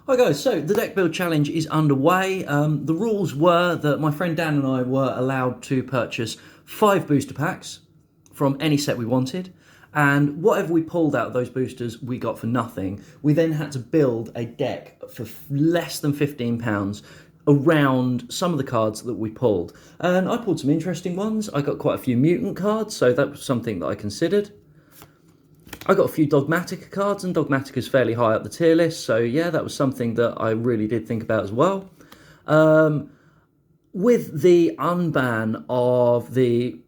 Hi guys, so the deck build challenge is underway. The rules were that my friend Dan and I were allowed to purchase 5 booster packs from any set we wanted, and whatever we pulled out of those boosters we got for nothing. We then had to build a deck for less than £15 around some of the cards that we pulled. And I pulled some interesting ones. I got quite a few mutant cards, so that was something that I considered. I got a few Dogmatica cards, and Dogmatica's fairly high up the tier list, so yeah, that was something that I really did think about as well. With the unban of the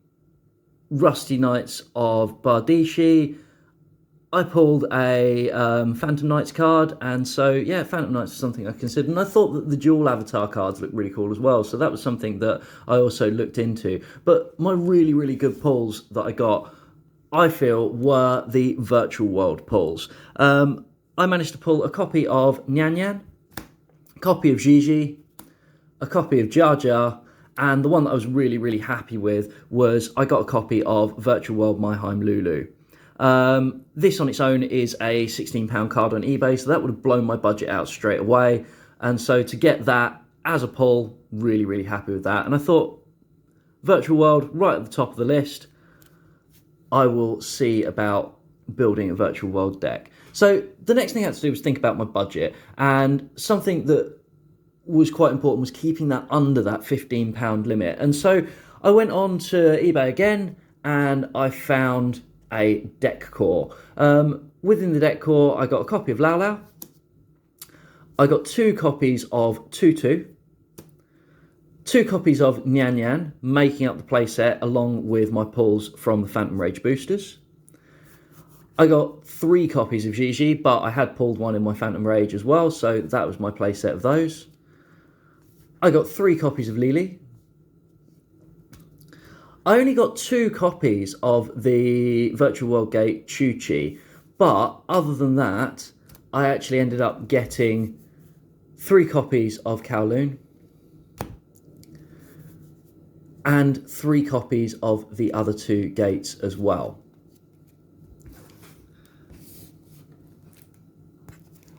Rusty Knights of Bardishi, I pulled a Phantom Knights card, and so yeah, Phantom Knights is something I considered, and I thought that the dual avatar cards looked really cool as well, so that was something that I also looked into. But my really, really good pulls that I got, I feel, were the virtual world pulls. I managed to pull a copy of Nyan Nyan, a copy of Gigi, a copy of Jar Jar, and the one that I was really, really happy with was I got a copy of Virtual World Maiheim Lulu. This on its own is a £16 card on eBay, so that would have blown my budget out straight away. And so to get that as a pull, really, really happy with that. And I thought, Virtual World, right at the top of the list. I will see about building a virtual world deck. So the next thing I had to do was think about my budget, and something that was quite important was keeping that under that £15 limit. And so I went on to eBay again, and I found a deck core. Within the deck core, I got a copy of Lau Lau. I got 2 copies of Tutu, 2 copies of Nyan Nyan, making up the playset along with my pulls from the Phantom Rage boosters. I got 3 copies of Gigi, but I had pulled one in my Phantom Rage as well, so that was my playset of those. I got 3 copies of Lily. I only got 2 copies of the Virtual World Gate Chuchi, but other than that, I actually ended up getting 3 copies of Kowloon and 3 copies of the other 2 gates as well.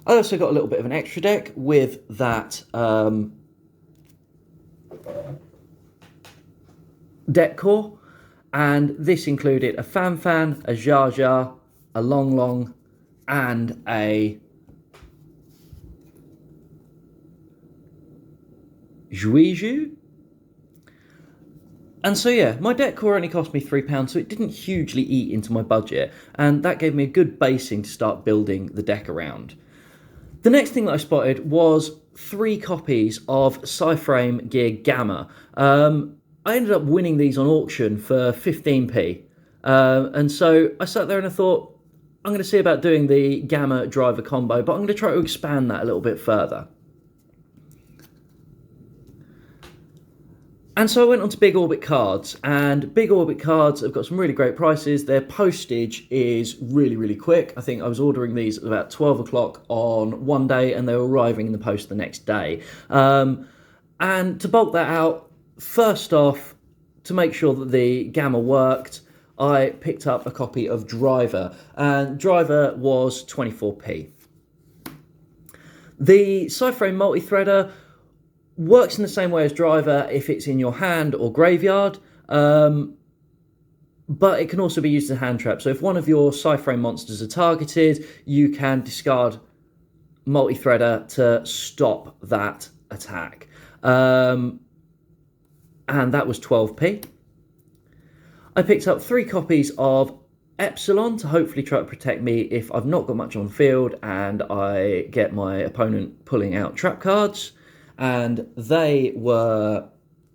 I also got a little bit of an extra deck with that deck core, and this included a Fan Fan, a Jar Jar, a Long Long, and a Juiju. And so yeah, my deck core only cost me £3, so it didn't hugely eat into my budget, and that gave me a good basing to start building the deck around. The next thing that I spotted was 3 copies of Psyframe Gear Gamma. I ended up winning these on auction for 15p, and so I sat there and I thought, I'm going to see about doing the Gamma driver combo, but I'm going to try to expand that a little bit further. And so I went on to Big Orbit Cards, and Big Orbit Cards have got some really great prices. Their postage is really, really quick. I think I was ordering these at about 12 o'clock on one day, and they were arriving in the post the next day. And to bulk that out, first off, to make sure that the Gamma worked, I picked up a copy of Driver, and Driver was 24p. The Psyframe Multi-Threader works in the same way as Driver if it's in your hand or graveyard, but it can also be used as a hand trap. So if one of your Psyframe monsters are targeted, you can discard Multi-Threader to stop that attack. And that was 12p. I picked up 3 copies of Epsilon to hopefully try to protect me if I've not got much on the field and I get my opponent pulling out trap cards, and they were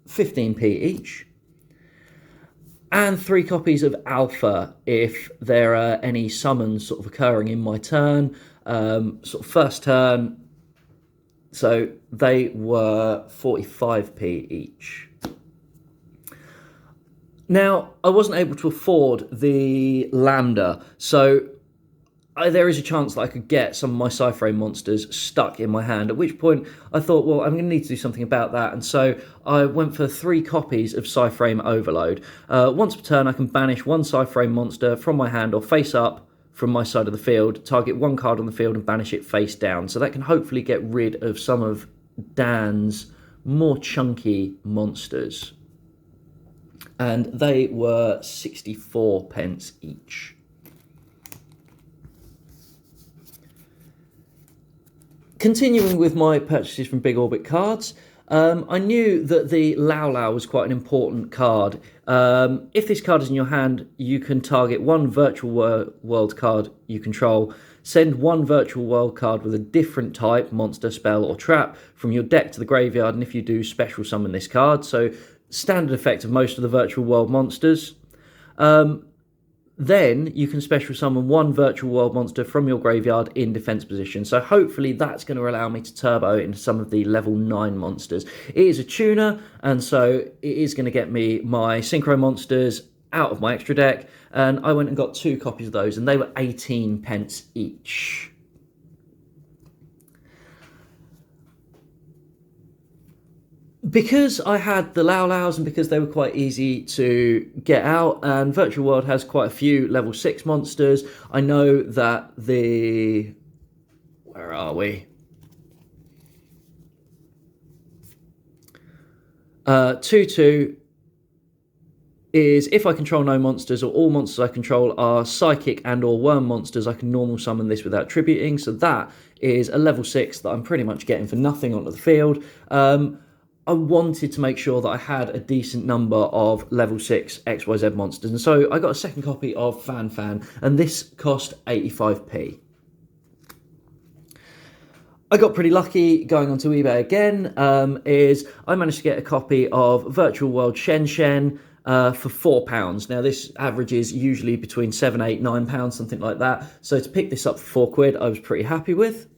15p each. And 3 copies of Alpha if there are any summons sort of occurring in my turn, sort of first turn. So they were 45p each. Now, I wasn't able to afford the Lambda, so there is a chance that I could get some of my Psyframe monsters stuck in my hand, at which point I thought, well, I'm going to need to do something about that, and so I went for 3 copies of Psyframe Overload. Once per turn, I can banish 1 Psyframe monster from my hand or face up from my side of the field, target one card on the field and banish it face down. So that can hopefully get rid of some of Dan's more chunky monsters. And they were 64 pence each. Continuing with my purchases from Big Orbit Cards, I knew that the Lulu was quite an important card. If this card is in your hand, you can target one virtual world card you control, send one virtual world card with a different type, monster, spell, or trap, from your deck to the graveyard, and if you do, special summon this card. So, standard effect of most of the virtual world monsters. Then you can special summon one virtual world monster from your graveyard in defense position. So hopefully that's going to allow me to turbo into some of the level 9 monsters. It is a tuner, and so it is going to get me my synchro monsters out of my extra deck. And I went and got 2 copies of those, and they were 18 pence each. Because I had the Lulus and because they were quite easy to get out, and Virtual World has quite a few level 6 monsters, I know that the... Where are we? 2/2 is if I control no monsters or all monsters I control are psychic and or worm monsters, I can normal summon this without tributing. So that is a level 6 that I'm pretty much getting for nothing onto the field. I wanted to make sure that I had a decent number of level 6 XYZ monsters, and so I got a second copy of Fan, and this cost 85p. I got pretty lucky going onto eBay again, I managed to get a copy of Virtual World Shen for £4. Now this averages usually between £7, £8, £9, something like that, so to pick this up for £4 I was pretty happy with.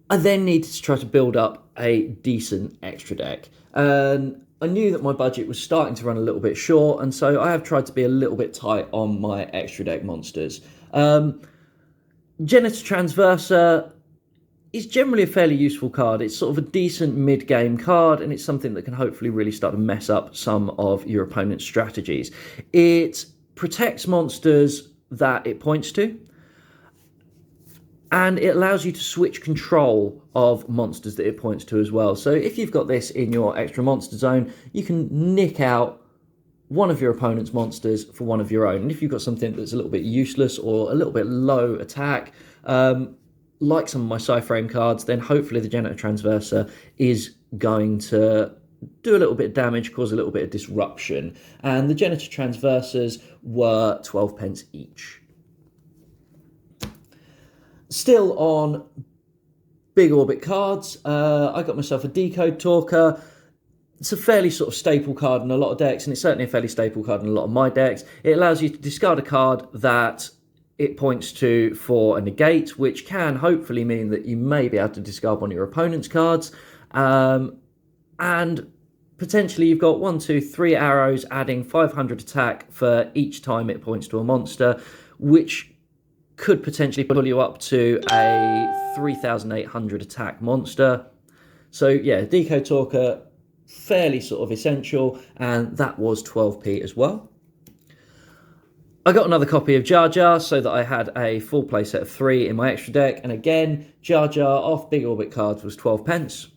I then needed to try to build up a decent extra deck, and I knew that my budget was starting to run a little bit short, and so I have tried to be a little bit tight on my extra deck monsters. Genitor Transversa is generally a fairly useful card. It's sort of a decent mid-game card, and it's something that can hopefully really start to mess up some of your opponent's strategies. It protects monsters that it points to, and it allows you to switch control of monsters that it points to as well. So if you've got this in your extra monster zone, you can nick out one of your opponent's monsters for one of your own. And if you've got something that's a little bit useless or a little bit low attack, like some of my Psy-Frame cards, then hopefully the Genitor Transversa is going to do a little bit of damage, cause a little bit of disruption. And the Genitor Transversas were 12 pence each. Still on Big Orbit Cards, I got myself a Decode Talker. It's a fairly sort of staple card in a lot of decks, and it's certainly a fairly staple card in a lot of my decks. It allows you to discard a card that it points to for a negate, which can hopefully mean that you may be able to discard one of your opponent's cards. And potentially you've got 1, 2, 3 arrows adding 500 attack for each time it points to a monster, which could potentially pull you up to a 3,800 attack monster. So yeah, Decode Talker, fairly sort of essential, and that was 12p as well. I got another copy of Jar Jar so that I had a full play set of 3 in my extra deck, and again, Jar Jar off Big Orbit Cards was 12 pence.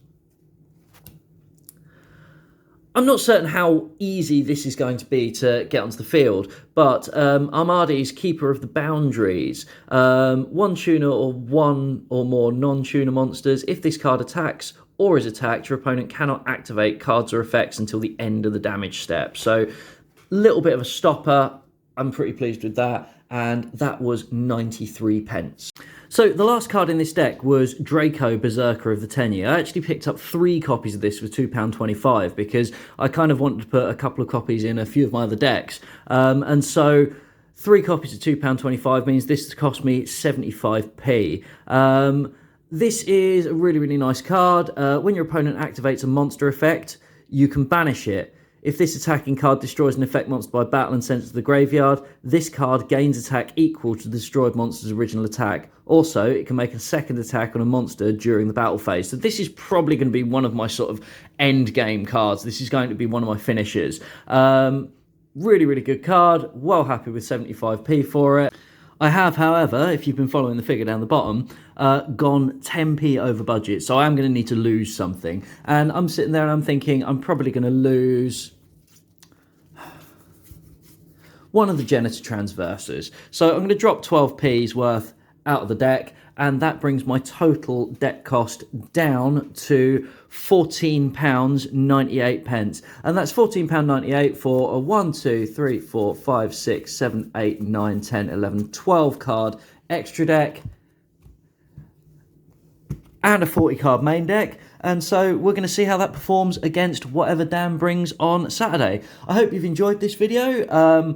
I'm not certain how easy this is going to be to get onto the field, but Armadi's Keeper of the Boundaries. 1 tuner or 1 or more non-tuner monsters. If this card attacks or is attacked, your opponent cannot activate cards or effects until the end of the damage step. So, a little bit of a stopper. I'm pretty pleased with that, and that was 93 pence. So the last card in this deck was Draco, Berserker of the Tenure. I actually picked up 3 copies of this for £2.25 because I kind of wanted to put a couple of copies in a few of my other decks. And so 3 copies of £2.25 means this cost me 75p. This is a really, really nice card. When your opponent activates a monster effect, you can banish it. If this attacking card destroys an effect monster by battle and sends it to the graveyard, this card gains attack equal to the destroyed monster's original attack. Also, it can make a second attack on a monster during the battle phase. So this is probably going to be one of my sort of end game cards. This is going to be one of my finishers. Really, really good card. Well happy with 75p for it. I have, however, if you've been following the figure down the bottom, gone 10p over budget. So I am going to need to lose something. And I'm sitting there and I'm thinking I'm probably going to lose one of the Janitor Transversers. So I'm going to drop 12p's worth out of the deck, and that brings my total deck cost down to £14.98. And that's £14.98 for a 1, 2, 3, 4, 5, 6, 7, 8, 9, 10, 11, 12 card extra deck and a 40 card main deck. And so we're going to see how that performs against whatever Dan brings on Saturday. I hope you've enjoyed this video.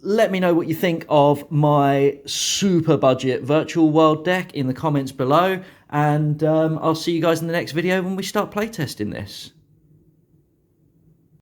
Let me know what you think of my super budget virtual world deck in the comments below. And I'll see you guys in the next video when we start playtesting this.